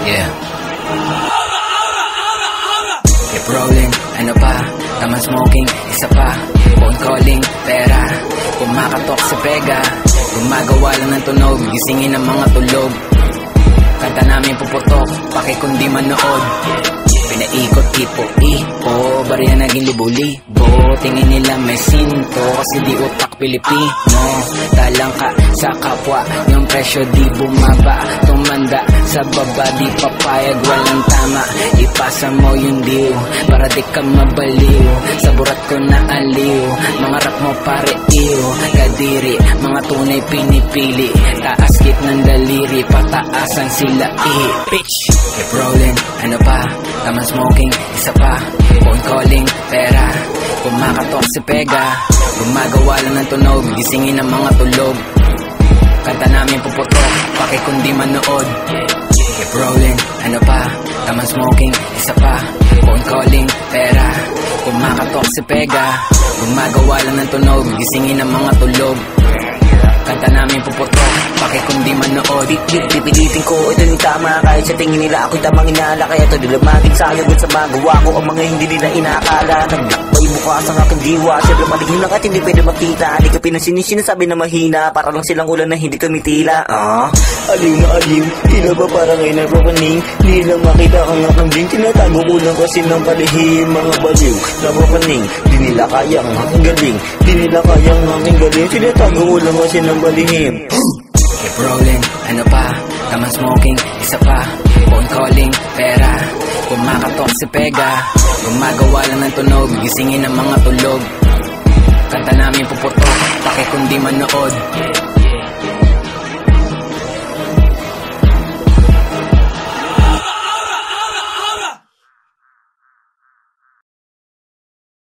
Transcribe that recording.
Yeah. Keep rolling, ano pa? Taman smoking, isa pa. Phone calling, pera. Kumakatok sa pega. Gumagawa lang ng tunog, gisingin ang mga tulog. Kanta namin puputok, pakikundi manood. Pinaikot ipo-ipo, barya naging libo-libo. Tingin nila may sinto, kasi di utak Pilipino. Talang ka sa kapwa, yung presyo di bumaba. Tumanda sa baba, di papayag, walang tama. Ipasa mo yung deal, para di ka mabaliw. Sa burat ko na aliw, mga rap mo pare iyo. Kadiri, mga tunay pinipili. Taas kit ng daliri, pataasan sila bitch. Keep rolling, ano pa? Taman smoking, isa pa. Phone calling, pera. Kumakatok si pega. Gumagawa lang ng tunog, gisingin ang mga tulog. Kanta namin puputok, pakikundi manood. Keep rolling, ano pa? Taman smoking, isa pa. Phone calling, pera. Kumakatok si pega. Gumagawa lang ng tunog, gisingin ang mga tulog. Kanta namin puputok, pakikundi manood. Pipilitin ko, ito yung tama. Kahit sa tingin nila ako'y tamang inala. Kaya ito nilamagin sa'yo at sa magawa ko ang mga hindi nila inakala. Naglakbay bukas ang aking diwa. Siyempre maligin lang at hindi pwede makita. Hindi ka sinasabi na mahina. Para lang silang ulan na hindi kumitila. Aliw na aliw, tila ba parang ay napapaning. Hindi lang makita ang aking bling. Tinatago ko lang kasi ng palihim. Mga baliw, napapaning. Di nila kayang aking galing. Di nila kayang aking galing. Tinatago ko lang kasi ng palihim. Keep rolling, ano pa? Taman smoking, isa pa. Phone calling, pera. Kumakatok si pega. Gumagawa lang ng tunog, gisingin ang mga tulog. Kanta namin puputok, pakikundi manood.